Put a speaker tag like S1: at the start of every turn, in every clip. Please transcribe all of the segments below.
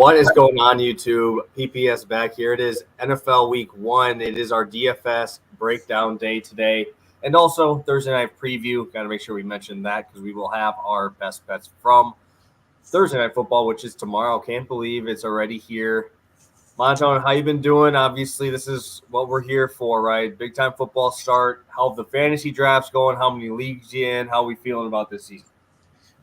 S1: What is going on, YouTube? PPS back here. It is NFL Week 1. It is our DFS breakdown day today. And also Thursday night preview. Got to make sure we mention that because we will have our best bets from Thursday night football, which is tomorrow. Can't believe it's already here. Monotone, how you been doing? Obviously, this is what we're here for, right? Big time football start. How the fantasy draft's going? How many leagues you in? How are we feeling about this season?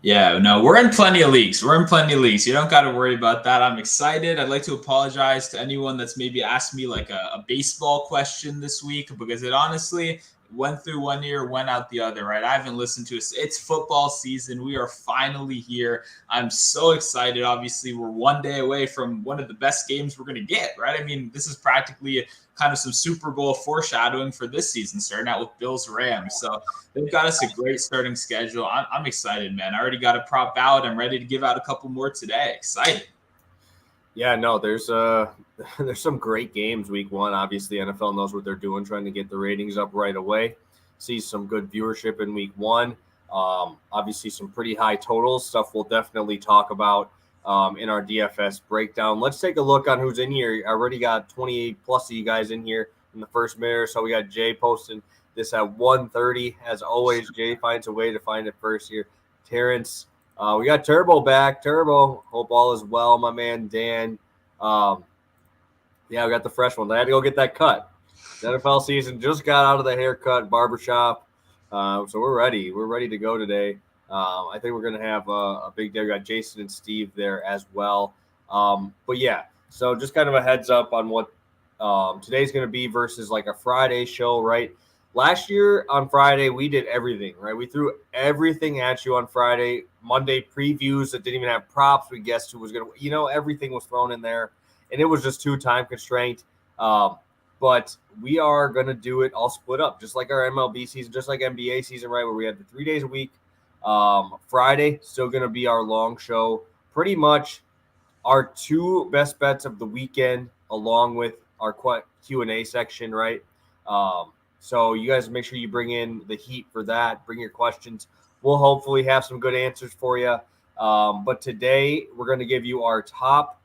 S2: Yeah, no, we're in plenty of leagues. You don't got to worry about that. I'm excited. I'd like to apologize to anyone that's maybe asked me like a baseball question this week because it honestly went through one ear, went out the other, right? I haven't listened to it. It's football season. We are finally here. I'm so excited. Obviously, we're one day away from one of the best games we're going to get, right? I mean, this is practically kind of some Super Bowl foreshadowing for this season, starting out with Bills-Rams. So they've got us a great starting schedule. I'm excited, man. I already got a prop out. I'm ready to give out a couple more today. Excited.
S1: Yeah, no, there's some great games week 1. Obviously, NFL knows what they're doing, trying to get the ratings up right away. See some good viewership in week 1. Obviously, some pretty high totals, stuff we'll definitely talk about in our DFS breakdown. Let's take a look on who's in here. I already got 28 plus of you guys in here in the first minute or so. We got Jay posting this at 1:30. As always, Jay finds a way to find it first here. Terrence. We got Turbo back. Turbo, hope all is well, my man Dan. Yeah, we got the fresh one. I had to go get that cut. The NFL season just got out of the haircut barbershop, so we're ready. We're ready to go today. I think we're going to have a big day. We got Jason and Steve there as well. But yeah, so just kind of a heads up on what today's going to be versus like a Friday show, right? Last year on Friday, we did everything, right? We threw everything at you on Friday. Monday previews that didn't even have props. We guessed who was going to, everything was thrown in there. And it was just too time constrained. But we are going to do it all split up, just like our MLB season, just like NBA season, right? Where we have the 3 days a week. Friday, still going to be our long show. Pretty much our 2 best bets of the weekend, along with our Q&A section, right? So you guys make sure you bring in the heat for that. Bring your questions. We'll hopefully have some good answers for you. But today we're going to give you our top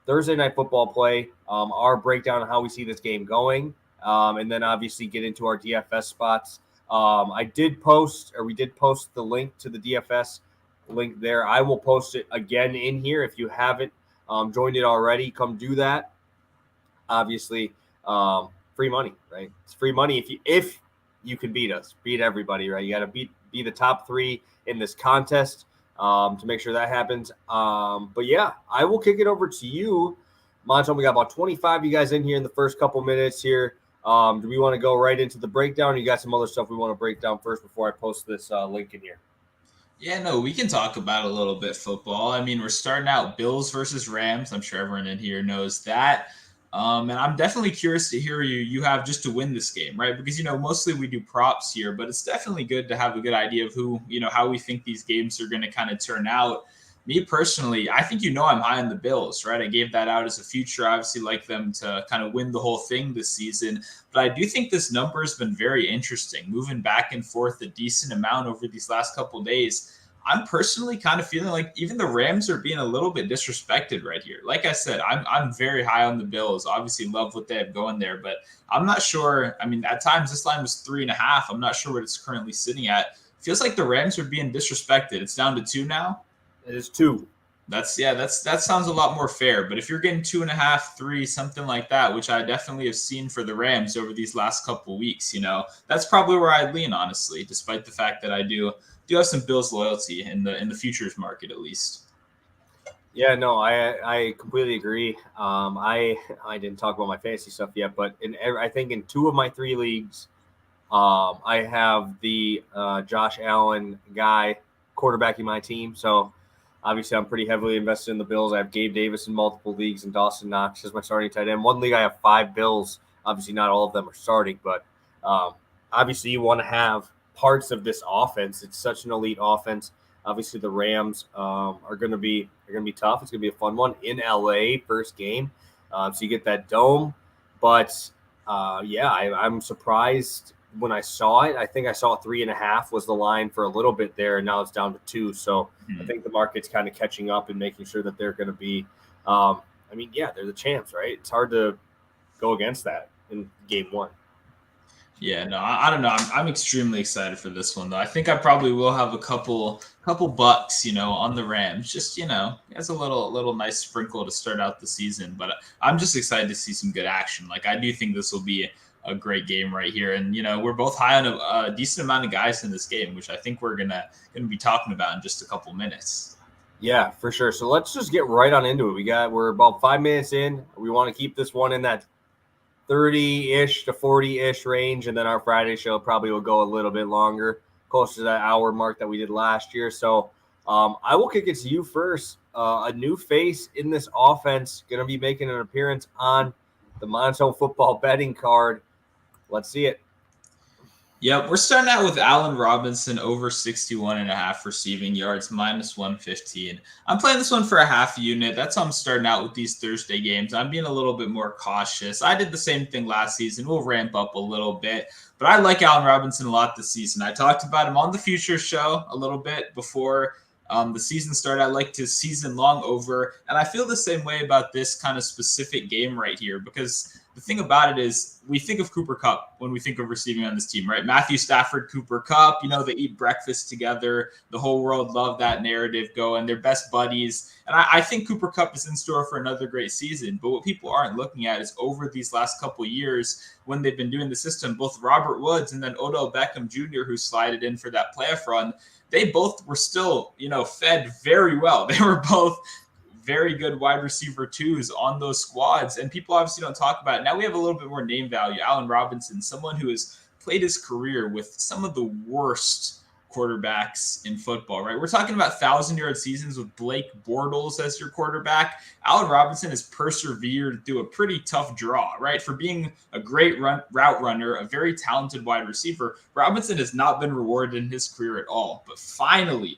S1: Thursday night football play, our breakdown of how we see this game going, and then obviously get into our DFS spots. We did post the link to the DFS link there. I will post it again in here. If you haven't joined it already, come do that. Obviously, free money, right? It's free money if you can beat us, beat everybody, right? You got to be the top 3 in this contest to make sure that happens. But yeah, I will kick it over to you, Monton. We got about 25 of you guys in here in the first couple minutes here. Do we want to go right into the breakdown? Or you got some other stuff we want to break down first before I post this link in here?
S2: Yeah, no, we can talk about a little bit football. I mean, we're starting out Bills versus Rams. I'm sure everyone in here knows that. And I'm definitely curious to hear you have just to win this game, right? Because, mostly we do props here, but it's definitely good to have a good idea of who, how we think these games are going to kind of turn out. Me personally, I think I'm high on the Bills, right? I gave that out as a future. I obviously like them to kind of win the whole thing this season. But I do think this number has been very interesting, moving back and forth a decent amount over these last couple of days. I'm personally kind of feeling like even the Rams are being a little bit disrespected right here. Like I said, I'm very high on the Bills. Obviously love what they have going there, but I'm not sure. I mean, at times this line was 3.5. I'm not sure what it's currently sitting at. Feels like the Rams are being disrespected. It's down to 2 now.
S1: It is 2.
S2: That sounds a lot more fair. But if you're getting 2.5, 3, something like that, which I definitely have seen for the Rams over these last couple of weeks, that's probably where I'd lean, honestly, despite the fact that I do have some Bills loyalty in the futures market, at least.
S1: Yeah, no, I completely agree. I didn't talk about my fantasy stuff yet, but I think in 2 of my 3 leagues, I have the Josh Allen guy quarterbacking my team. So obviously I'm pretty heavily invested in the Bills. I have Gabe Davis in multiple leagues and Dawson Knox as my starting tight end. One league I have 5 Bills. Obviously not all of them are starting, but obviously you want to have parts of this offense. It's such an elite offense. Obviously the Rams are going to be tough. It's going to be a fun one in LA, first game. So you get that dome. But I'm surprised when I saw it. I think I saw 3.5 was the line for a little bit there, and now it's down to 2. So I think the market's kind of catching up and making sure that they're going to be I mean, yeah, they're the champs, right? It's hard to go against that in game one.
S2: Yeah, no, I don't know. I'm extremely excited for this one, though. I think I probably will have a couple bucks, on the Rams, just as a little nice sprinkle to start out the season. But I'm just excited to see some good action. Like I do think this will be a great game right here, and we're both high on a decent amount of guys in this game, which I think we're gonna be talking about in just a couple minutes.
S1: Yeah, for sure. So let's just get right on into it. We're about 5 minutes in. We want to keep this one in that 30-ish to 40-ish range, and then our Friday show probably will go a little bit longer, close to that hour mark that we did last year. So I will kick it to you first. A new face in this offense going to be making an appearance on the Monotone Football betting card. Let's see it.
S2: Yep, we're starting out with Allen Robinson over 61.5 receiving yards, minus 115. I'm playing this one for a half unit. That's how I'm starting out with these Thursday games. I'm being a little bit more cautious. I did the same thing last season. We'll ramp up a little bit, but I like Allen Robinson a lot this season. I talked about him on the Future Show a little bit before the season started. I like to season long over, and I feel the same way about this kind of specific game right here because the thing about it is we think of Cooper Kupp when we think of receiving on this team, right? Matthew Stafford, Cooper Kupp, they eat breakfast together. The whole world loved that narrative going. They're best buddies. And I think Cooper Kupp is in store for another great season. But what people aren't looking at is over these last couple of years when they've been doing the system, both Robert Woods and then Odell Beckham Jr., who slided in for that playoff run, they both were still, fed very well. They were both very good wide receiver twos on those squads, and people obviously don't talk about it. Now we have a little bit more name value. Allen Robinson, someone who has played his career with some of the worst quarterbacks in football, right? We're talking about 1,000-yard seasons with Blake Bortles as your quarterback. Allen Robinson has persevered through a pretty tough draw, right? For being a great route runner, a very talented wide receiver, Robinson has not been rewarded in his career at all. But finally,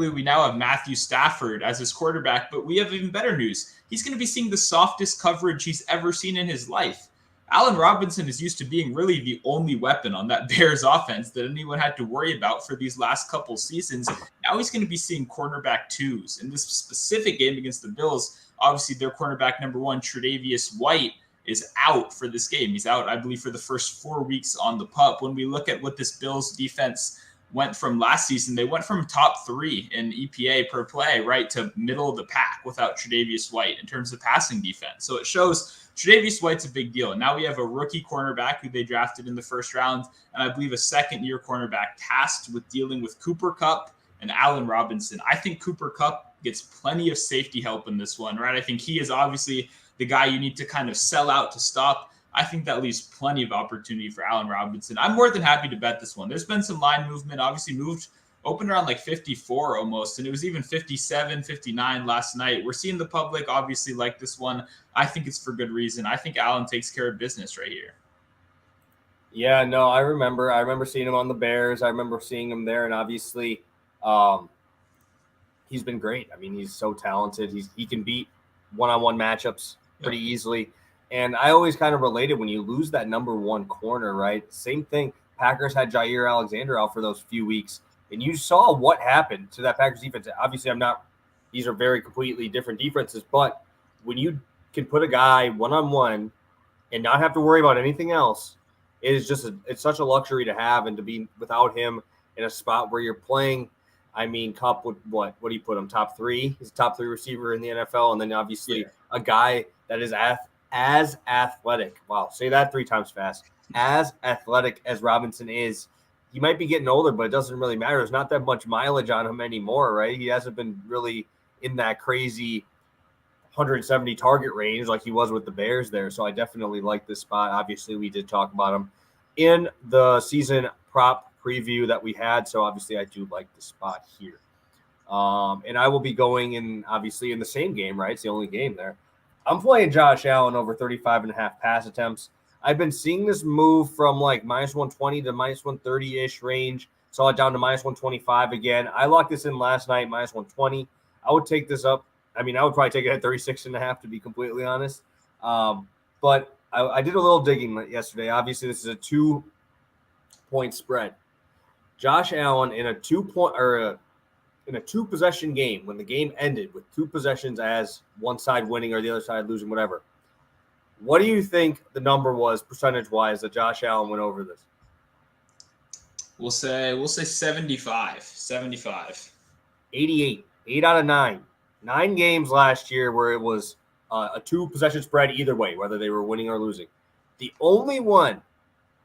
S2: we now have Matthew Stafford as his quarterback, but we have even better news. He's going to be seeing the softest coverage he's ever seen in his life. Allen Robinson is used to being really the only weapon on that Bears offense that anyone had to worry about for these last couple seasons. Now he's going to be seeing cornerback twos. In this specific game against the Bills, obviously their cornerback number one, Tre'Davious White, is out for this game. He's out, I believe, for the first 4 weeks on the PUP. When we look at what this Bills defense went from last season, they went from top 3 in EPA per play, right, to middle of the pack without Tre'Davious White in terms of passing defense. So it shows Tre'Davious White's a big deal. Now we have a rookie cornerback who they drafted in the first round, and I believe a second-year cornerback tasked with dealing with Cooper Kupp and Allen Robinson. I think Cooper Kupp gets plenty of safety help in this one, right? I think he is obviously the guy you need to kind of sell out to stop. I think that leaves plenty of opportunity for Allen Robinson. I'm more than happy to bet this one. There's been some line movement, obviously opened around like 54 almost, and it was even 57, 59 last night. We're seeing the public obviously like this one. I think it's for good reason. I think Allen takes care of business right here.
S1: Yeah, no, I remember seeing him on the Bears. I remember seeing him there, and obviously he's been great. I mean, he's so talented. He can beat one-on-one matchups pretty easily. And I always kind of related when you lose that number one corner, right? Same thing. Packers had Jair Alexander out for those few weeks, and you saw what happened to that Packers defense. Obviously, these are very completely different defenses, but when you can put a guy one-on-one and not have to worry about anything else, it's such a luxury to have, and to be without him in a spot where you're playing. I mean, Kupp would what do you put him? Top 3? He's a top 3 receiver in the NFL, and then obviously a guy that is as athletic. Wow, say that 3 times fast. As athletic as Robinson is, he might be getting older, but it doesn't really matter. There's not that much mileage on him anymore, right? He hasn't been really in that crazy 170 target range like he was with the Bears there. So I definitely like this spot. Obviously, we did talk about him in the season prop preview that we had. So obviously, I do like the spot here. And I will be going in, obviously, in the same game, right? It's the only game there. I'm playing Josh Allen over 35.5 pass attempts. I've been seeing this move from like minus 120 to minus 130-ish range. Saw it down to minus 125 again. I locked this in last night, minus 120. I would take this up. I mean, I would probably take it at 36.5 to be completely honest. But I did a little digging yesterday. Obviously, this is a 2-point spread. Josh Allen in a 2-point or in a 2-possession game, when the game ended with 2 possessions as one side winning or the other side losing, whatever, what do you think the number was percentage-wise that Josh Allen went over this?
S2: We'll say 75. 75.
S1: 88. 8 out of 9. 9 games last year where it was a 2-possession spread either way, whether they were winning or losing. The only one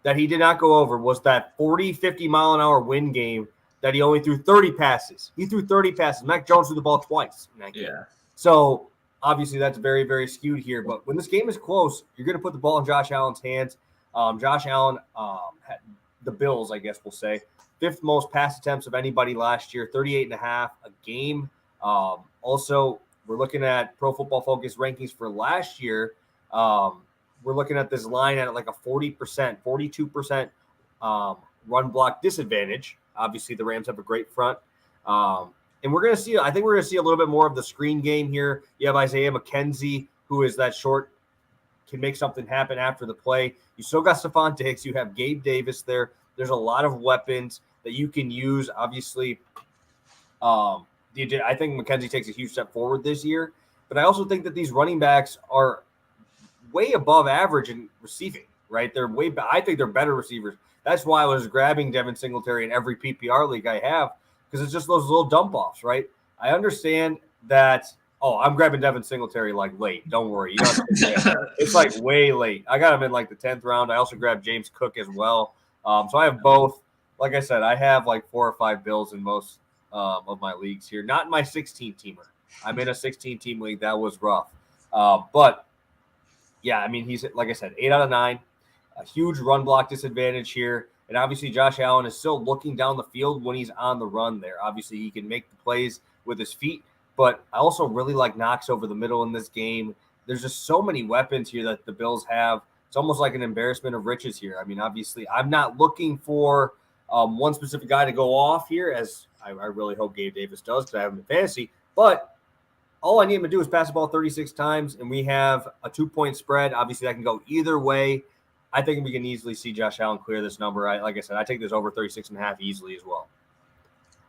S1: that he did not go over was that 40, 50-mile-an-hour win game that he only threw 30 passes. He threw 30 passes. Mac Jones threw the ball twice in that game. Yeah. So, obviously, that's very, very skewed here. But when this game is close, you're going to put the ball in Josh Allen's hands. Josh Allen had the Bills, I guess we'll say, 5th most pass attempts of anybody last year, 38.5 a game. Also, we're looking at Pro Football Focus rankings for last year. We're looking at this line at like a 40%, 42% run block disadvantage. Obviously, the Rams have a great front. And we're going to see, I think we're going to see a little bit more of the screen game here. You have Isaiah McKenzie, who is that short, can make something happen after the play. You still got Stephon Diggs. You have Gabe Davis there. There's a lot of weapons that you can use. Obviously, I think McKenzie takes a huge step forward this year. But I also think that these running backs are way above average in receiving, right? I think they're better receivers. That's why I was grabbing Devin Singletary in every PPR league I have, because it's just those little dump offs, right? I understand that. Oh, I'm grabbing Devin Singletary like late. Don't worry. It's like way late. I got him in like the 10th round. I also grabbed James Cook as well. So I have both. Like I said, I have like 4 or 5 Bills in most of my leagues here. Not in my 16-teamer. I'm in a 16-team league. That was rough. But yeah, I mean, he's, like I said, 8 out of 9, a huge run block disadvantage here. And obviously, Josh Allen is still looking down the field when he's on the run there. Obviously, he can make the plays with his feet, but I also really like Knox over the middle in this game. There's just so many weapons here that the Bills have. It's almost like an embarrassment of riches here. I mean, obviously, I'm not looking for one specific guy to go off here, as I really hope Gabe Davis does because I have him in fantasy, but all I need him to do is pass the ball 36 times, and we have a 2-point spread. Obviously, that can go either way. I think we can easily see Josh Allen clear this number. Like I said, I take this over 36.5 easily as well.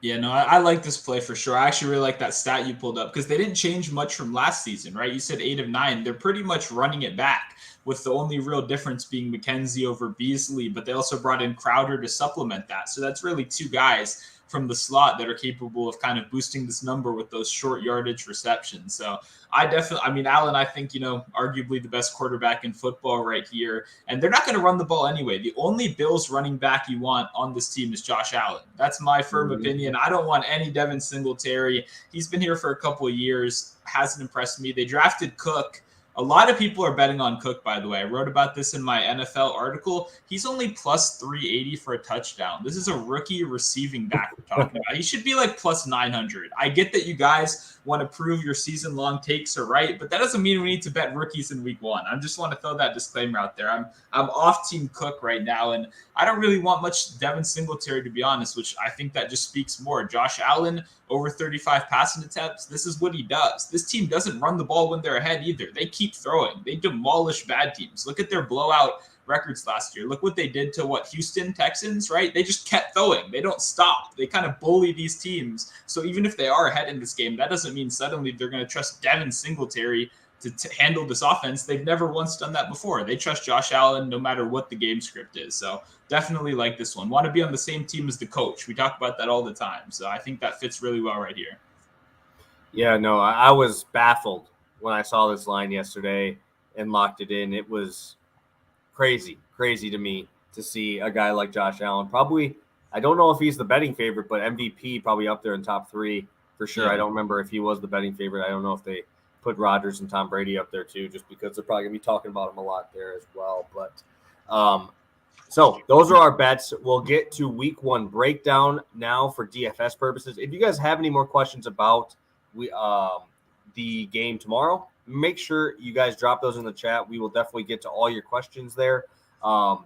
S2: Yeah, no, I like this play for sure. I actually really like that stat you pulled up because they didn't change much from last season, right? You said 8 of 9. They're pretty much running it back, with the only real difference being McKenzie over Beasley, but they also brought in Crowder to supplement that. So that's really 2 guys from the slot that are capable of kind of boosting this number with those short yardage receptions. So Allen, I think, arguably the best quarterback in football right here. And they're not going to run the ball anyway. The only Bills running back you want on this team is Josh Allen. That's my firm opinion. I don't want any Devin Singletary. He's been here for a couple of years. Hasn't impressed me. They drafted Cook. A lot of people are betting on Cook, by the way. I wrote about this in my NFL article. He's only plus 380 for a touchdown. This is a rookie receiving back we're talking about. He should be like plus 900. I get that you guys want to prove your season-long takes are right, but that doesn't mean we need to bet rookies in week 1. I just want to throw that disclaimer out there. I'm off Team Cook right now, and I don't really want much Devin Singletary, to be honest, which I think that just speaks more. Josh Allen, over 35 passing attempts. This is what he does. This team doesn't run the ball when they're ahead either. They keep throwing. They demolish bad teams. Look at their blowout records last year. Look what they did to Houston Texans, right? They just kept throwing. They don't stop. They kind of bully these teams. So even if they are ahead in this game, that doesn't mean suddenly they're going to trust Devin Singletary to handle this offense. They've never once done that before. They trust Josh Allen no matter what the game script is. So definitely like this one. Want to be on the same team as the coach. We talk about that all the time. So I think that fits really well right here.
S1: Yeah, no, I was baffled when I saw this line yesterday and locked it in. It was crazy to me to see a guy like Josh Allen. Probably, I don't know if he's the betting favorite, but MVP probably up there in top 3 for sure. Yeah. I don't remember if he was the betting favorite. I don't know if they put Rodgers and Tom Brady up there too, just because they're probably going to be talking about him a lot there as well. But so those are our bets. We'll get to week 1 breakdown now for DFS purposes. If you guys have any more questions about the game tomorrow, make sure you guys drop those in the chat. We will definitely get to all your questions there. But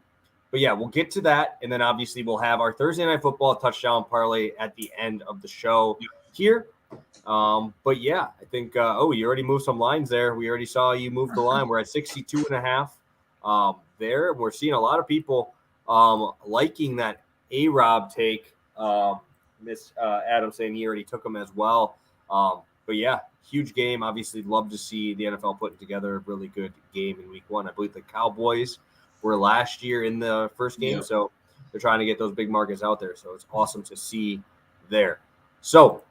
S1: yeah, we'll get to that. And then obviously we'll have our Thursday Night Football touchdown parlay at the end of the show here. But yeah, I think, you already moved some lines there. We already saw you move the line. We're at 62.5 there. We're seeing a lot of people liking that A-Rob take miss Adam saying he already took him as well. But yeah, huge game. Obviously, love to see the NFL putting together a really good game in week 1. I believe the Cowboys were last year in the first game, so they're trying to get those big markets out there. So it's awesome to see there. So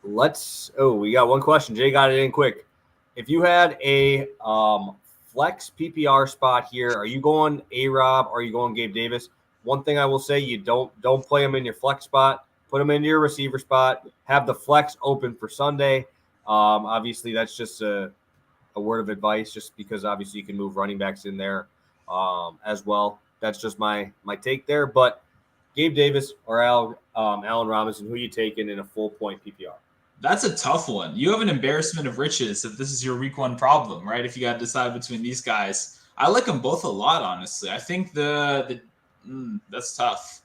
S1: we got one question. Jay got it in quick. If you had a flex PPR spot here, are you going A-Rob or are you going Gabe Davis? One thing I will say, you don't play him in your flex spot. Put him into your receiver spot. Have the flex open for Sunday. Obviously, that's just a word of advice, just because obviously you can move running backs in there as well. That's just my take there. But Gabe Davis or Allen Robinson, who are you taking in a full point PPR?
S2: That's a tough one. You have an embarrassment of riches if this is your week 1 problem, right? If you got to decide between these guys. I like them both a lot, honestly. I think that's tough.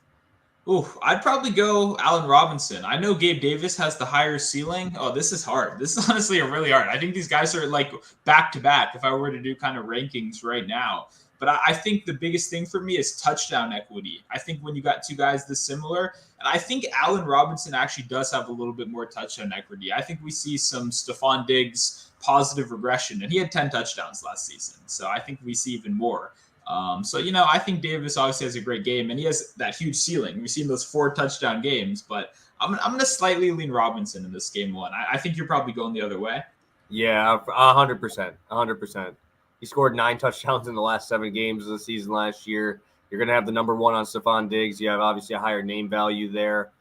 S2: Ooh, I'd probably go Allen Robinson. I know Gabe Davis has the higher ceiling. Oh, this is hard. This is honestly really hard. I think these guys are like back to back if I were to do kind of rankings right now. But I think the biggest thing for me is touchdown equity. I think when you got two guys this similar, and I think Allen Robinson actually does have a little bit more touchdown equity. I think we see some Stephon Diggs positive regression, and he had 10 touchdowns last season. So I think we see even more. I think Davis obviously has a great game, and he has that huge ceiling. We've seen those 4 touchdown games, but I'm going to slightly lean Robinson in this game 1. I think you're probably going the other way.
S1: Yeah, 100%. 100%. He scored 9 touchdowns in the last 7 games of the season last year. You're going to have the number 1 on Stephon Diggs. You have obviously a higher name value there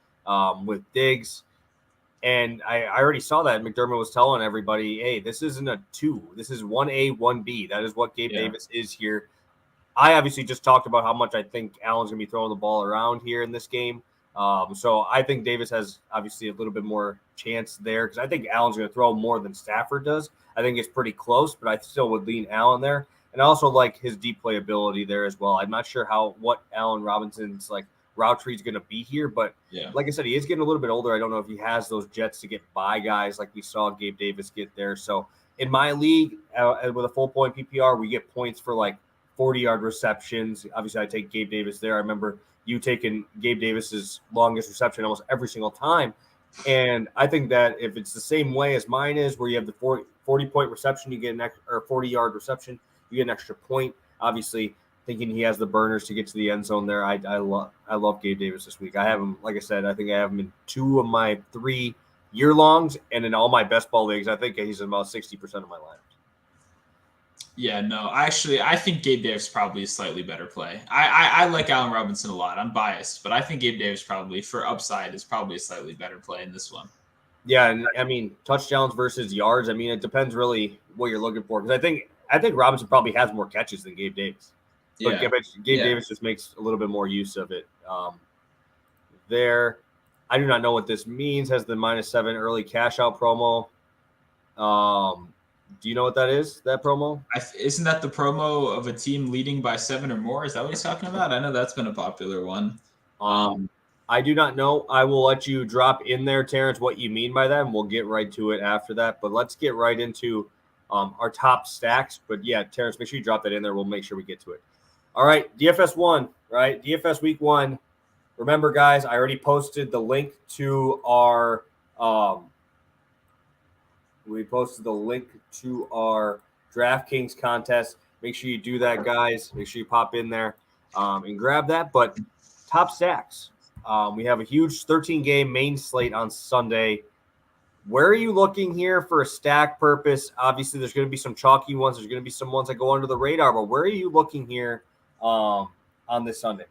S1: with Diggs. And I already saw that. McDermott was telling everybody, hey, this isn't a 2. This is 1A, 1B. That is what Gabe Davis is here. I obviously just talked about how much I think Allen's going to be throwing the ball around here in this game. So I think Davis has obviously a little bit more chance there because I think Allen's going to throw more than Stafford does. I think it's pretty close, but I still would lean Allen there. And I also like his deep play ability there as well. I'm not sure what Allen Robinson's route tree is going to be here, but like I said, he is getting a little bit older. I don't know if he has those jets to get by guys like we saw Gabe Davis get there. So in my league with a full point PPR, we get points for 40-yard receptions. Obviously, I take Gabe Davis there. I remember you taking Gabe Davis's longest reception almost every single time. And I think that if it's the same way as mine is, where you have the 40-point reception, you get an extra, or 40-yard reception, you get an extra point. Obviously, thinking he has the burners to get to the end zone there. I love Gabe Davis this week. I have him, like I said, I think I have him in 2 of my 3 year-longs, and in all my best ball leagues, I think he's in about 60% of my lineups.
S2: Yeah, no, actually, I think Gabe Davis probably is slightly better play. I like Allen Robinson a lot. I'm biased, but I think Gabe Davis probably, for upside, is probably a slightly better play in this one.
S1: Yeah, and I mean, touchdowns versus yards, I mean, it depends really what you're looking for. Because I think Robinson probably has more catches than Gabe Davis. But Gabe Davis just makes a little bit more use of it. There, I do not know what this means. Has the -7 early cash out promo. Do you know what that is, that promo?
S2: Isn't that the promo of a team leading by 7 or more? Is that what he's talking about? I know that's been a popular one.
S1: I do not know. I will let you drop in there, Terrence, what you mean by that, and we'll get right to it after that. But let's get right into our top stacks. But, yeah, Terrence, make sure you drop that in there. We'll make sure we get to it. All right, DFS 1, right? DFS week 1. Remember, guys, I already posted the link to our we posted the link to our DraftKings contest. Make sure you do that, guys. Make sure you pop in there and grab that. But top stacks. We have a huge 13-game main slate on Sunday. Where are you looking here for a stack purpose? Obviously, there's going to be some chalky ones. There's going to be some ones that go under the radar. But where are you looking here on this Sunday?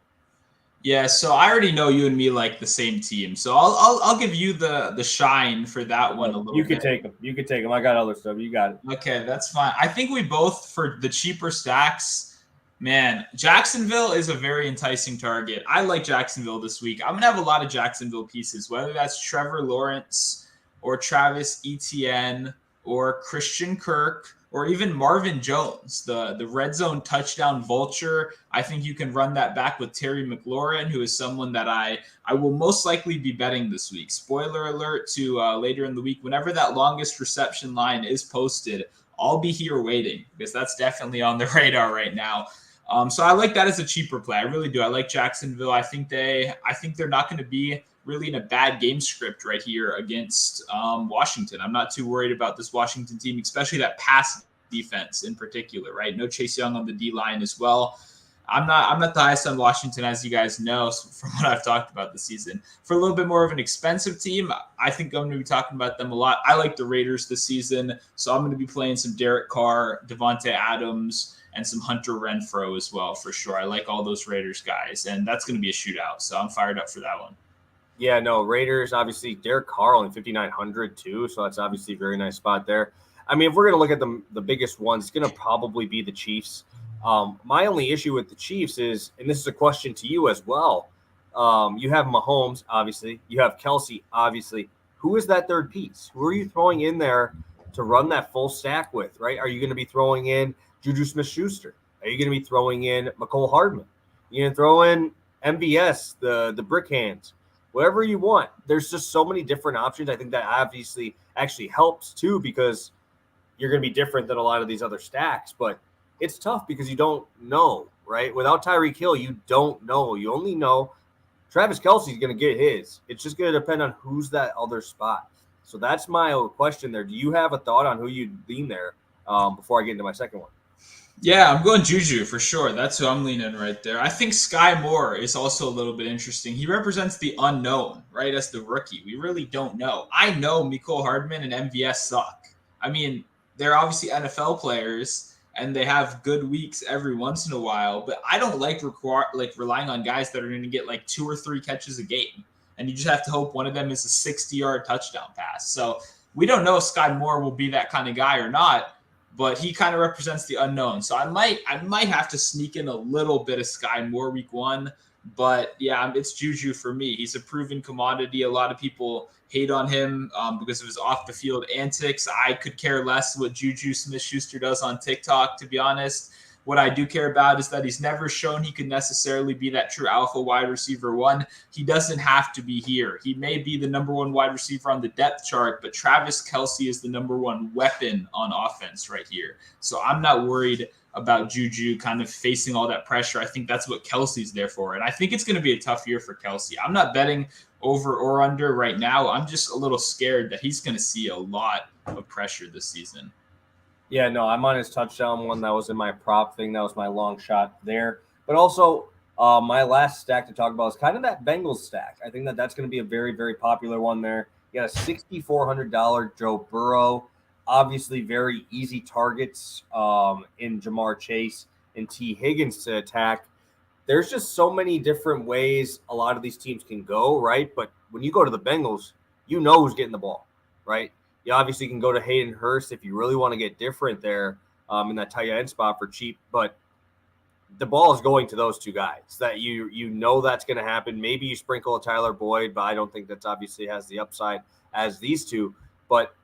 S2: Yeah, so I already know you and me like the same team, so I'll give you the shine for that one a little bit.
S1: You can take them. You can take them. I got other stuff. You got it.
S2: Okay, that's fine. I think we both, for the cheaper stacks, man, Jacksonville is a very enticing target. I like Jacksonville this week. I'm going to have a lot of Jacksonville pieces, whether that's Trevor Lawrence or Travis Etienne or Christian Kirk, or even Marvin Jones, the red zone touchdown vulture. I think you can run that back with Terry McLaurin, who is someone that I will most likely be betting this week. Spoiler alert to later in the week. Whenever that longest reception line is posted, I'll be here waiting because that's definitely on the radar right now. So I like that as a cheaper play. I really do. I like Jacksonville. I think they're not going to be really in a bad game script right here against Washington. I'm not too worried about this Washington team, especially that pass defense in particular, right? No Chase Young on the D line as well. I'm not the highest on Washington, as you guys know from what I've talked about this season. For a little bit more of an expensive team, I think I'm going to be talking about them a lot. I like the Raiders this season, so I'm going to be playing some Derek Carr, Devontae Adams, and some Hunter Renfrow as well, for sure. I like all those Raiders guys, and that's going to be a shootout, so I'm fired up for that one.
S1: Yeah, no, Raiders, obviously, Derek Carr only 5,900 too, so that's obviously a very nice spot there. I mean, if we're going to look at the biggest ones, it's going to probably be the Chiefs. My only issue with the Chiefs is, and this is a question to you as well, you have Mahomes, obviously. You have Kelsey, obviously. Who is that third piece? Who are you throwing in there to run that full stack with, right? Are you going to be throwing in Juju Smith-Schuster? Are you going to be throwing in McCole Hardman? You're going to throw in MVS, the brick hands, whatever you want. There's just so many different options. I think that obviously actually helps too, because you're going to be different than a lot of these other stacks, but it's tough because you don't know, right? Without Tyreek Hill, you don't know. You only know Travis Kelce's going to get his. It's just going to depend on who's that other spot. So that's my question there. Do you have a thought on who you lean there before I get into my second one?
S2: Yeah, I'm going Juju for sure. That's who I'm leaning right there. I think Sky Moore is also a little bit interesting. He represents the unknown, right, as the rookie. We really don't know. I know Mecole Hardman and MVS suck. I mean, they're obviously NFL players, and they have good weeks every once in a while, but I don't like relying on guys that are going to get like 2 or 3 catches a game, and you just have to hope one of them is a 60-yard touchdown pass. So we don't know if Sky Moore will be that kind of guy or not, but he kind of represents the unknown. So I might have to sneak in a little bit of Sky Moore week 1, but yeah, it's Juju for me. He's a proven commodity. A lot of people hate on him because of his off-the-field antics. I could care less what Juju Smith-Schuster does on TikTok, to be honest. What I do care about is that he's never shown he could necessarily be that true alpha wide receiver 1. He doesn't have to be here. He may be the number 1 wide receiver on the depth chart, but Travis Kelce is the number 1 weapon on offense right here. So I'm not worried about Juju kind of facing all that pressure. I think that's what Kelsey's there for. And I think it's going to be a tough year for Kelce. I'm not betting over or under right now. I'm just a little scared that he's going to see a lot of pressure this season.
S1: Yeah, no, I'm on his touchdown one. That was in my prop thing. That was my long shot there. But also, my last stack to talk about is kind of that Bengals stack. I think that's going to be a very, very popular one there. You got a $6,400 Joe Burrow. Obviously, very easy targets in Jamar Chase and T. Higgins to attack. There's just so many different ways a lot of these teams can go, right? But when you go to the Bengals, you know who's getting the ball, right? You obviously can go to Hayden Hurst if you really want to get different there in that tight end spot for cheap. But the ball is going to those two guys that you know that's going to happen. Maybe you sprinkle a Tyler Boyd, but I don't think that's obviously has the upside as these two. But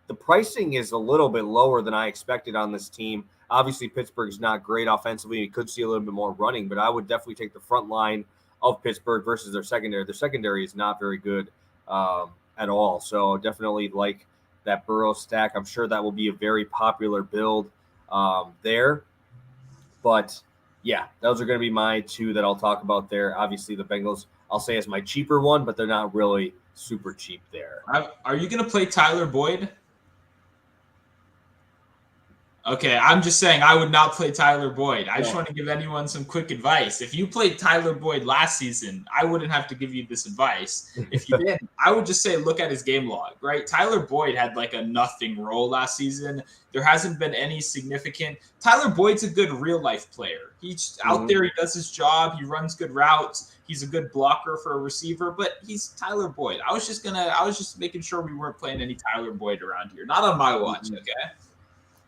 S1: the pricing is a little bit lower than I expected on this team. Obviously, Pittsburgh's not great offensively. You could see a little bit more running, but I would definitely take the front line of Pittsburgh versus their secondary. Their secondary is not very good at all. So definitely like that Burrow stack. I'm sure that will be a very popular build there. But yeah, those are going to be my 2 that I'll talk about there. Obviously, the Bengals, I'll say is my cheaper one, but they're not really super cheap there.
S2: Are you going to play Tyler Boyd? Okay, I'm just saying I would not play Tyler Boyd. I just want to give anyone some quick advice. If you played Tyler Boyd last season, I wouldn't have to give you this advice. If you did, I would just say look at his game log, right? Tyler Boyd had like a nothing role last season. There hasn't been any significant. Tyler Boyd's a good real-life player. He's out there. He does his job. He runs good routes. He's a good blocker for a receiver, but he's Tyler Boyd. I was just making sure we weren't playing any Tyler Boyd around here. Not on my watch, okay?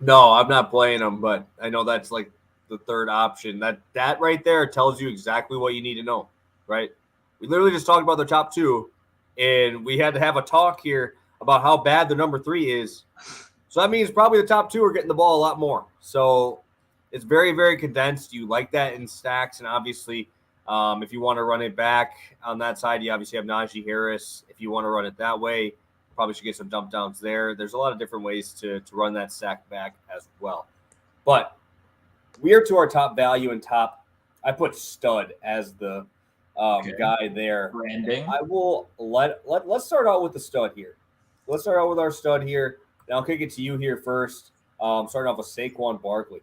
S1: No, I'm not playing them, but I know that's like the third option. That right there tells you exactly what you need to know, right? We literally just talked about the top 2, and we had to have a talk here about how bad the number 3 is. So that means probably the top 2 are getting the ball a lot more. So it's very, very condensed. You like that in stacks, and obviously if you want to run it back on that side, you obviously have Najee Harris. If you want to run it that way, probably should get some dump downs there. There's a lot of different ways to run that stack back as well. But we are to our top value and top. I put stud as the guy there.
S2: Branding.
S1: I will let's start out with the stud here. Let's start out with our stud here. And I'll kick it to you here first. Starting off with Saquon Barkley.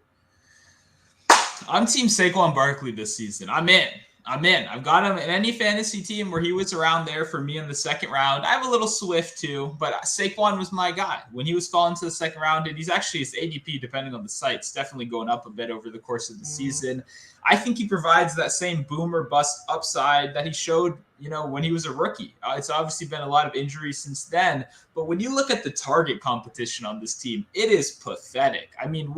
S2: I'm Team Saquon Barkley this season. I'm in. I've got him in any fantasy team where he was around there for me in the second round. I have a little Swift too, but Saquon was my guy when he was falling to the second round. And he's actually, his ADP, depending on the sites, definitely going up a bit over the course of the season. I think he provides that same boom or bust upside that he showed, when he was a rookie. It's obviously been a lot of injuries since then. But when you look at the target competition on this team, it is pathetic. I mean,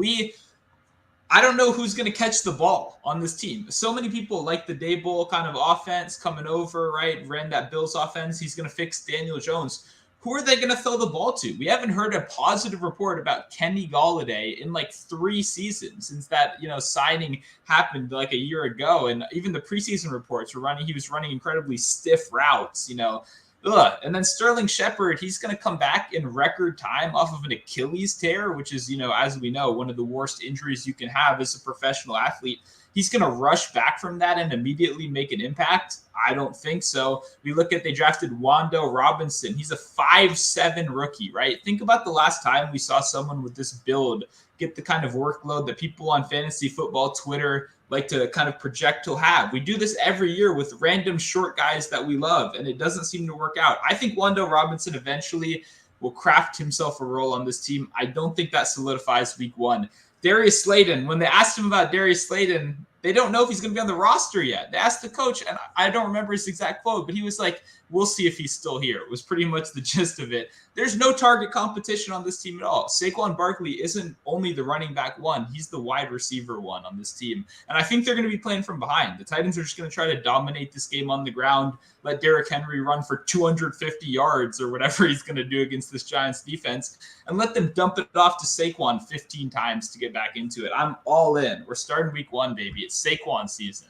S2: I don't know who's going to catch the ball on this team. So many people like the Daboll kind of offense coming over, right? Ran that Bills offense. He's going to fix Daniel Jones. Who are they going to throw the ball to? We haven't heard a positive report about Kenny Golladay in like 3 seasons since that, signing happened like a year ago. And even the preseason reports were he was running incredibly stiff routes, And then Sterling Shepard, he's going to come back in record time off of an Achilles tear, which is, as we know, one of the worst injuries you can have as a professional athlete. He's going to rush back from that and immediately make an impact? I don't think so. We look at, they drafted Wando Robinson. He's a 5'7" rookie, right? Think about the last time we saw someone with this build get the kind of workload that people on fantasy football Twitter like to kind of project he'll have. We do this every year with random short guys that we love, and it doesn't seem to work out. I think Wando Robinson eventually will craft himself a role on this team. I don't think that solidifies week 1. Darius Slayton, when they asked him about Darius Slayton, they don't know if he's going to be on the roster yet. They asked the coach, and I don't remember his exact quote, but he was like, we'll see if he's still here. It was pretty much the gist of it. There's no target competition on this team at all. Saquon Barkley isn't only the running back 1. He's the wide receiver 1 on this team. And I think they're going to be playing from behind. The Titans are just going to try to dominate this game on the ground, let Derrick Henry run for 250 yards or whatever he's going to do against this Giants defense, and let them dump it off to Saquon 15 times to get back into it. I'm all in. We're starting week 1, baby. It's Saquon season.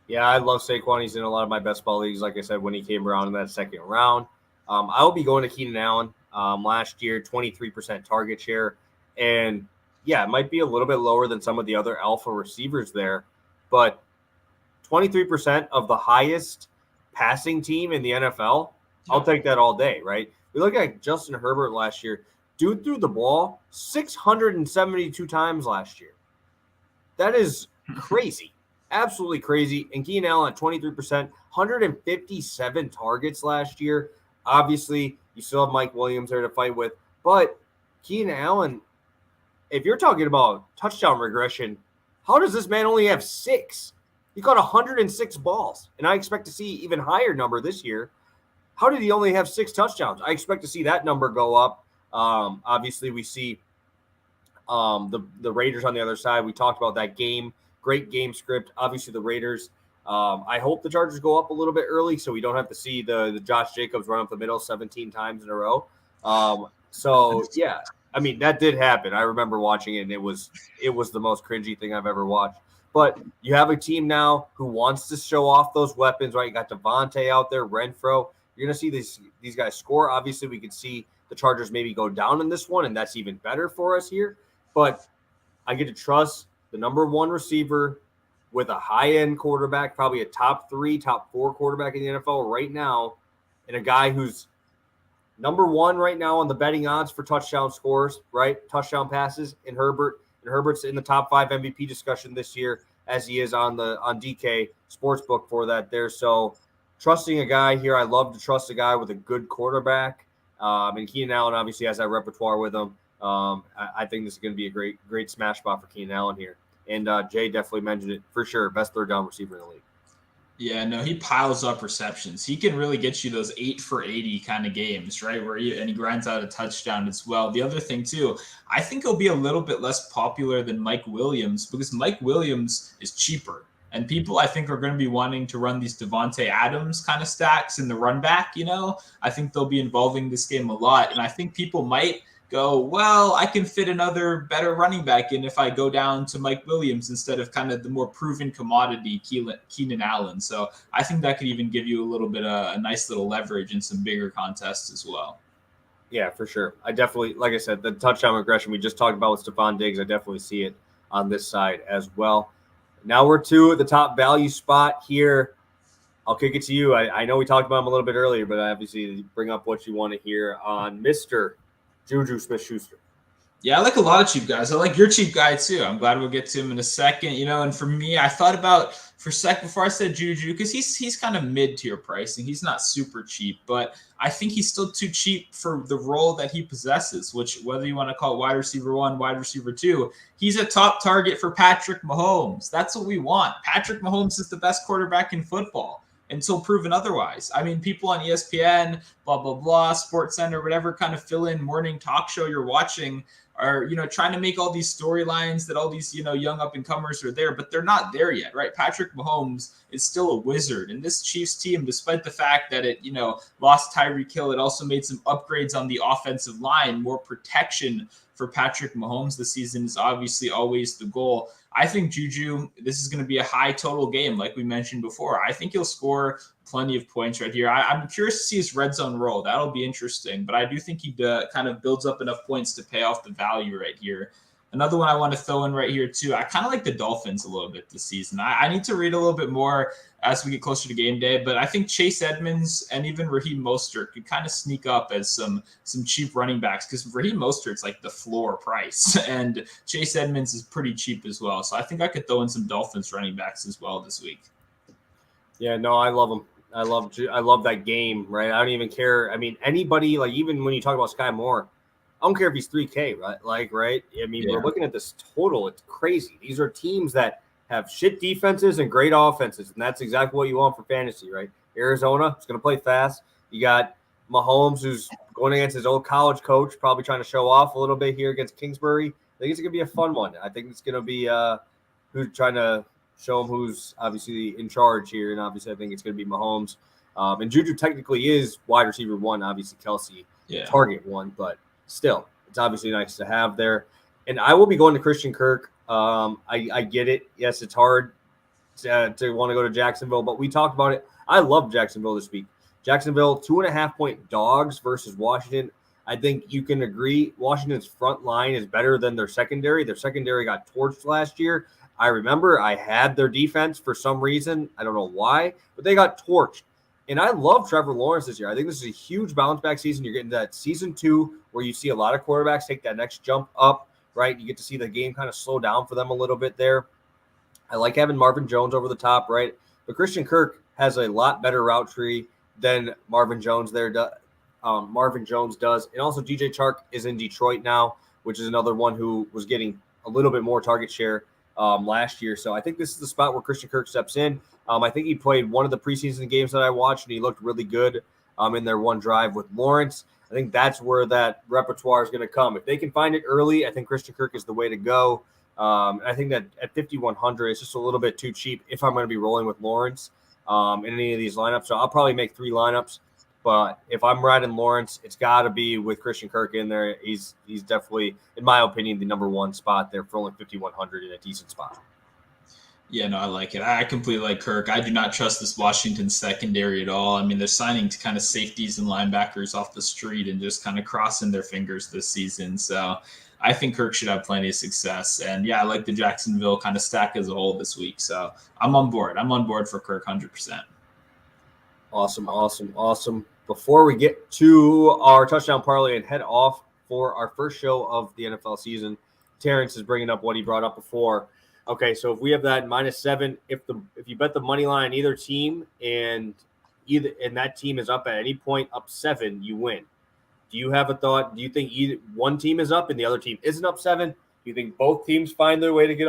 S1: Yeah, I love Saquon. He's in a lot of my best ball leagues, like I said, when he came around in that second round. I will be going to Keenan Allen. Last year, 23% target share. And, yeah, it might be a little bit lower than some of the other alpha receivers there. But 23% of the highest passing team in the NFL, I'll take that all day, right? We look at Justin Herbert last year. Dude threw the ball 672 times last year. That is crazy. Absolutely crazy. And Keenan Allen at 23%, 157 targets last year. Obviously, you still have Mike Williams there to fight with. But Keenan Allen, if you're talking about touchdown regression, how does this man only have 6? He caught 106 balls. And I expect to see even higher number this year. How did he only have 6 touchdowns? I expect to see that number go up. Obviously, we see the Raiders on the other side. We talked about that game. Great game script. Obviously, the Raiders. I hope the Chargers go up a little bit early so we don't have to see the Josh Jacobs run up the middle 17 times in a row. Yeah, I mean, that did happen. I remember watching it, and it was the most cringy thing I've ever watched. But you have a team now who wants to show off those weapons, right? You got Devontae out there, Renfro. You're going to see these guys score. Obviously, we could see the Chargers maybe go down in this one, and that's even better for us here. But I get to trust the number 1 receiver with a high-end quarterback, probably a top 3, top 4 quarterback in the NFL right now, and a guy who's number 1 right now on the betting odds for touchdown scores, right? Touchdown passes in Herbert. And Herbert's in the top 5 MVP discussion this year, as he is on DK Sportsbook for that there. So trusting a guy here, I love to trust a guy with a good quarterback. And Keenan Allen obviously has that repertoire with him. I think this is going to be a great smash spot for Keenan Allen here. And Jay definitely mentioned it for sure. Best third down receiver in the league.
S2: Yeah, no, he piles up receptions. He can really get you those 8 for 80 kind of games, right? And he grinds out a touchdown as well. The other thing too, I think he'll be a little bit less popular than Mike Williams because Mike Williams is cheaper. And people, I think, are going to be wanting to run these Devontae Adams kind of stacks in the run back, I think they'll be involving this game a lot. And I think people might go, well, I can fit another better running back in if I go down to Mike Williams instead of kind of the more proven commodity Keenan Allen. So I think that could even give you a little bit of a nice little leverage in some bigger contests as well.
S1: Yeah, for sure. I definitely, like I said, the touchdown regression we just talked about with Stephon Diggs, I definitely see it on this side as well. Now we're to the top value spot here. I'll kick it to you. I know we talked about him a little bit earlier, but obviously bring up what you want to hear on Mr. Juju Smith-Schuster.
S2: Yeah, I like a lot of cheap guys. I like your cheap guy too. I'm glad we'll get to him in a second. And for me, I thought about for a sec before I said Juju, because he's kind of mid-tier pricing. He's not super cheap, but I think he's still too cheap for the role that he possesses, which whether you want to call it wide receiver 1, wide receiver 2, he's a top target for Patrick Mahomes. That's what we want. Patrick Mahomes is the best quarterback in football until proven otherwise. I mean, people on ESPN, blah, blah, blah, Sports Center, whatever kind of fill-in morning talk show you're watching are, trying to make all these storylines that all these, young up-and-comers are there, but they're not there yet, right? Patrick Mahomes is still a wizard. And this Chiefs team, despite the fact that it, lost Tyreek Hill, it also made some upgrades on the offensive line, more protection for Patrick Mahomes this season is obviously always the goal. I think Juju, this is going to be a high total game, like we mentioned before. I think he'll score plenty of points right here. I'm curious to see his red zone roll. That'll be interesting, but I do think he kind of builds up enough points to pay off the value right here. Another one I want to throw in right here too. I kind of like the Dolphins a little bit this season. I need to read a little bit more as we get closer to game day, but I think Chase Edmonds and even Raheem Mostert could kind of sneak up as some cheap running backs because Raheem Mostert's like the floor price and Chase Edmonds is pretty cheap as well. So I think I could throw in some Dolphins running backs as well this week.
S1: Yeah, no, I love them. I love that game, right? I don't even care. I mean, anybody, like even when you talk about Sky Moore, I don't care if he's 3K, right? Right? I mean, We're looking at this total. It's crazy. These are teams that have shit defenses and great offenses, and that's exactly what you want for fantasy, right? Arizona is going to play fast. You got Mahomes, who's going against his old college coach, probably trying to show off a little bit here against Kingsbury. I think it's going to be a fun one. I think it's going to be who's trying to show him who's obviously in charge here, and obviously I think it's going to be Mahomes. And Juju technically is wide receiver 1, obviously Kelsey target 1, but still, it's obviously nice to have there. And I will be going to Christian Kirk. I get it. Yes, it's hard to want to go to Jacksonville, but we talked about it. I love Jacksonville this week. Jacksonville, 2.5-point dogs versus Washington. I think you can agree Washington's front line is better than their secondary. Their secondary got torched last year. I remember I had their defense for some reason. I don't know why, but they got torched. And I love Trevor Lawrence this year. I think this is a huge bounce back season. You're getting that season 2 where you see a lot of quarterbacks take that next jump up, right? You get to see the game kind of slow down for them a little bit there. I like having Marvin Jones over the top, right? But Christian Kirk has a lot better route tree than Marvin Jones does. And also DJ Chark is in Detroit now, which is another one who was getting a little bit more target share last year. So I think this is the spot where Christian Kirk steps in. I think he played one of the preseason games that I watched, and he looked really good in their one drive with Lawrence. I think that's where that repertoire is going to come. If they can find it early, I think Christian Kirk is the way to go. I think that at 5,100, it's just a little bit too cheap if I'm going to be rolling with Lawrence in any of these lineups. So I'll probably make 3 lineups. But if I'm riding Lawrence, it's got to be with Christian Kirk in there. He's definitely, in my opinion, the number 1 spot there for only 5,100 in a decent spot.
S2: Yeah, no, I like it. I completely like Kirk. I do not trust this Washington secondary at all. I mean, they're signing to kind of safeties and linebackers off the street and just kind of crossing their fingers this season. So I think Kirk should have plenty of success. And yeah, I like the Jacksonville kind of stack as a whole this week. So I'm on board. I'm on board for Kirk 100%.
S1: Awesome. Before we get to our touchdown parlay and head off for our first show of the NFL season, Terrence is bringing up what he brought up before. Okay, so if we have that -7, if you bet the money line on either team and that team is up at any point up 7, you win. Do you have a thought? Do you think either one team is up and the other team isn't up 7? Do you think both teams find their way to get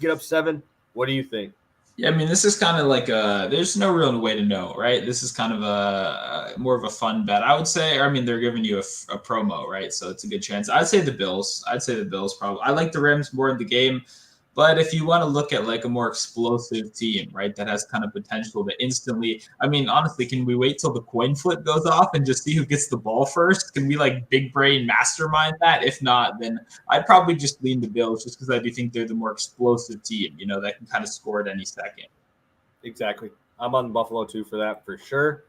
S1: up 7? What do you think?
S2: Yeah, I mean, this is kind of like there's no real way to know, right? This is kind of a more of a fun bet, I would say. I mean, they're giving you a promo, right? So it's a good chance. I'd say the Bills. Probably. I like the Rams more in the game. But if you want to look at like a more explosive team, right, that has kind of potential to instantly, I mean, honestly, can we wait till the coin flip goes off and just see who gets the ball first? Can we like big brain mastermind that? If not, then I'd probably just lean the Bills just because I do think they're the more explosive team, that can kind of score at any second.
S1: Exactly. I'm on Buffalo too for that for sure.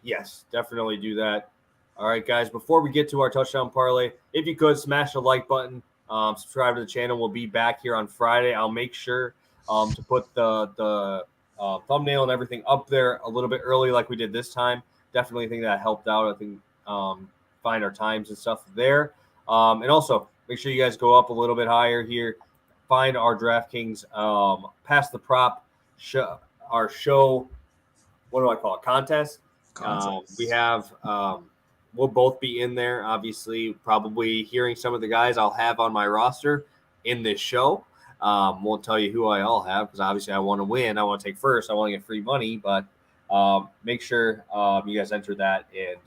S1: Yes, definitely do that. All right, guys, before we get to our touchdown parlay, if you could smash the like button. Subscribe to the channel. We'll be back here on Friday. I'll make sure to put the thumbnail and everything up there a little bit early like we did this time. Definitely think that helped out. I think find our times and stuff there. And also make sure you guys go up a little bit higher here. Find our DraftKings Pass the Prop our show. What do I call it? Contest. We have we'll both be in there. Obviously, probably hearing some of the guys I'll have on my roster in this show. Won't tell you who I all have because obviously I want to win. I want to take first. I want to get free money, but make sure you guys enter that and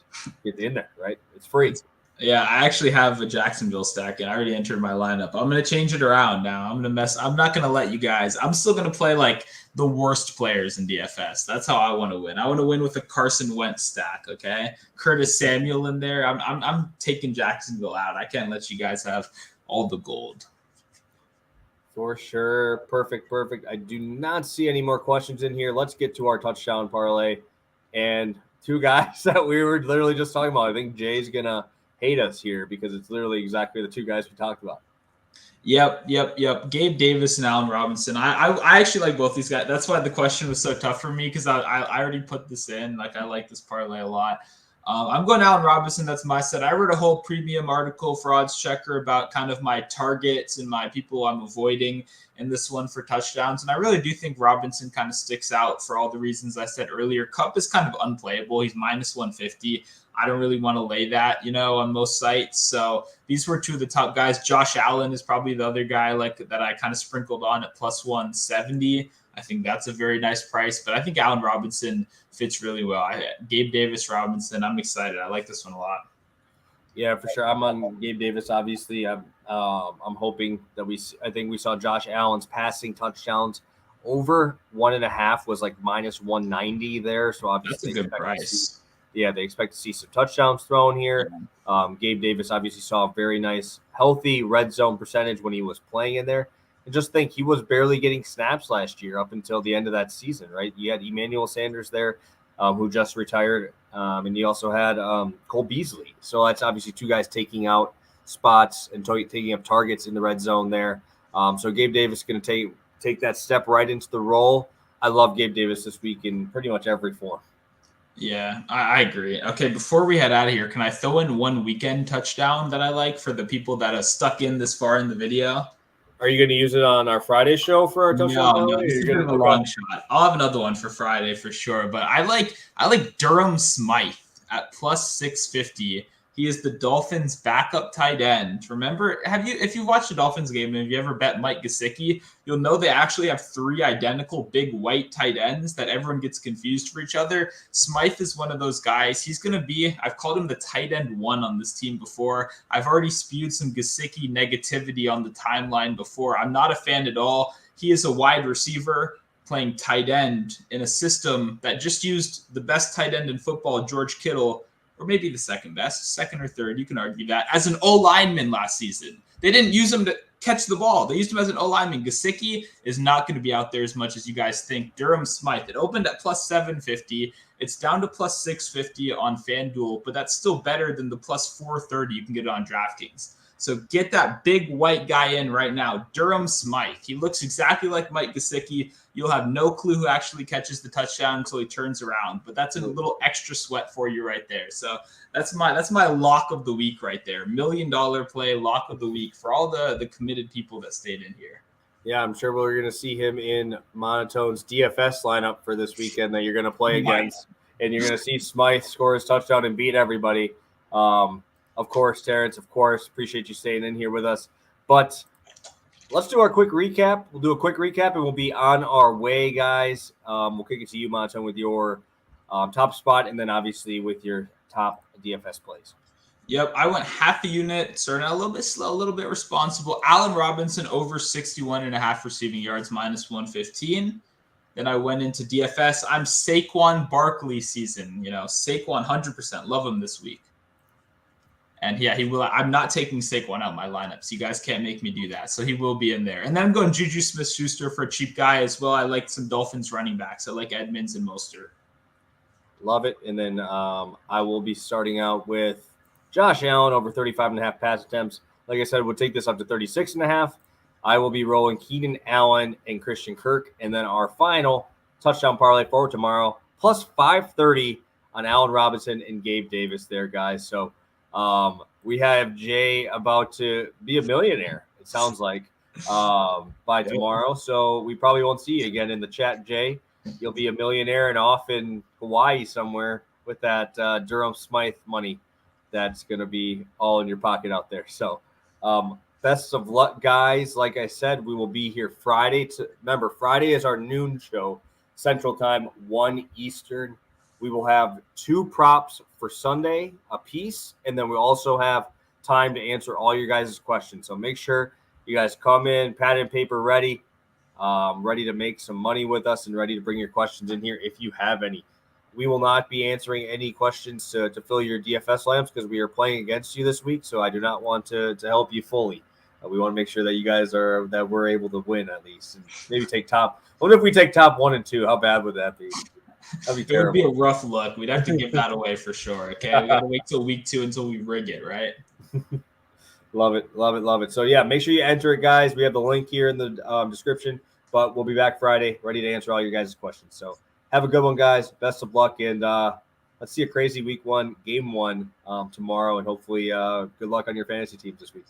S1: get in there. Right? It's free.
S2: Yeah, I actually have a Jacksonville stack, and I already entered my lineup. I'm going to change it around now. I'm not going to let you guys. I'm still going to play like the worst players in DFS. That's how I want to win. I want to win with a Carson Wentz stack, okay? Curtis Samuel in there. I'm taking Jacksonville out. I can't let you guys have all the gold.
S1: For sure. Perfect. I do not see any more questions in here. Let's get to our touchdown parlay. And two guys that we were literally just talking about. I think Jay's going to hate us here because it's literally exactly the two guys we talked about.
S2: Yep. Gabe Davis and Allen Robinson. I actually like both these guys. That's why the question was so tough for me because I already put this in. Like I like this parlay a lot. I'm going Allen Robinson. That's my set. I wrote a whole premium article for Odds Checker about kind of my targets and my people I'm avoiding in this one for touchdowns. And I really do think Robinson kind of sticks out for all the reasons I said earlier. Kupp is kind of unplayable. He's minus 150. I don't really want to lay that, on most sites. So these were two of the top guys. Josh Allen is probably the other guy like that I kind of sprinkled on at plus 170. I think that's a very nice price, but I think Allen Robinson fits really well. Gabe Davis, Robinson, I'm excited. I like this one a lot.
S1: Yeah, for sure. I'm on Gabe Davis. Obviously, I'm hoping that I think we saw Josh Allen's passing touchdowns over 1.5 was like minus 190 there. So obviously
S2: that's a good price.
S1: They expect to see some touchdowns thrown here. Gabe Davis obviously saw a very nice, healthy red zone percentage when he was playing in there. And just think he was barely getting snaps last year up until the end of that season, right? You had Emmanuel Sanders there who just retired. And you also had Cole Beasley. So that's obviously two guys taking out spots and taking up targets in the red zone there. So Gabe Davis is going to take that step right into the role. I love Gabe Davis this week in pretty much every form.
S2: Yeah, I agree. Okay, before we head out of here, can I throw in one weekend touchdown that I like for the people that are stuck in this far in the video?
S1: Are you going to use it on our Friday show for our touchdown?
S2: No, this is a long shot. I'll have another one for Friday for sure. But I like Durham Smythe at plus 650. He is the Dolphins' backup tight end. Remember, if you watched the Dolphins game and if you ever bet Mike Gesicki, you'll know they actually have 3 identical big white tight ends that everyone gets confused for each other. Smythe is one of those guys. He's going to be, I've called him the tight end 1 on this team before. I've already spewed some Gesicki negativity on the timeline before. I'm not a fan at all. He is a wide receiver playing tight end in a system that just used the best tight end in football, George Kittle, or maybe the second or third, you can argue that, as an O-lineman last season. They didn't use him to catch the ball. They used him as an O-lineman. Gesicki is not going to be out there as much as you guys think. Durham Smythe, it opened at plus 750. It's down to plus 650 on FanDuel, but that's still better than the plus 430 you can get on DraftKings. So get that big white guy in right now, Durham Smythe. He looks exactly like Mike Gesicki. You'll have no clue who actually catches the touchdown until he turns around, but that's a little extra sweat for you right there. So that's my lock of the week right there. $1 million play lock of the week for all the committed people that stayed in here.
S1: Yeah, I'm sure we're going to see him in Monotone's DFS lineup for this weekend that you're going to play against, and you're going to see Smythe score his touchdown and beat everybody. Of course, Terrence, appreciate you staying in here with us. But let's do our quick recap. We'll do a quick recap, and we'll be on our way, guys. We'll kick it to you, Monotone, with your top spot, and then obviously with your top DFS plays.
S2: Yep, I went half a unit, starting out a little bit slow, a little bit responsible. Allen Robinson over 61.5 receiving yards, minus 115. Then I went into DFS. I'm Saquon Barkley season. Saquon 100%. Love him this week. And yeah, he will. I'm not taking Saquon out of my lineup, so you guys can't make me do that. So he will be in there. And then I'm going Juju Smith-Schuster for a cheap guy as well. I like some Dolphins running backs. I like Edmonds and Mostert.
S1: Love it. And then I will be starting out with Josh Allen over 35.5 pass attempts. Like I said, we'll take this up to 36.5. I will be rolling Keenan Allen and Christian Kirk. And then our final touchdown parlay for tomorrow, plus 530 on Allen Robinson and Gabe Davis there, guys. So we have Jay about to be a millionaire, it sounds like, by tomorrow. So we probably won't see you again in the chat, Jay. You'll be a millionaire and off in Hawaii somewhere with that Durham Smythe money that's going to be all in your pocket out there. So best of luck, guys. Like I said, we will be here Friday. Remember, Friday is our noon show, Central Time, 1 Eastern. We will have 2 props for Sunday a piece, and then we also have time to answer all your guys' questions. So make sure you guys come in, pad and paper ready, ready to make some money with us and ready to bring your questions in here if you have any. We will not be answering any questions to fill your DFS lamps because we are playing against you this week, so I do not want to help you fully. We want to make sure that you guys that we're able to win at least, and maybe take top. What if we take top 1 and 2? How bad would that be? That'd be terrible.
S2: It would be a rough look. We'd have to give that away for sure. Okay, we got to wait till week 2 until we rig it, right?
S1: Love it, love it, love it. So yeah, make sure you enter it, guys. We have the link here in the description. But we'll be back Friday, ready to answer all your guys' questions. So have a good one, guys. Best of luck, and let's see a crazy week 1, game 1 tomorrow, and hopefully good luck on your fantasy teams this week.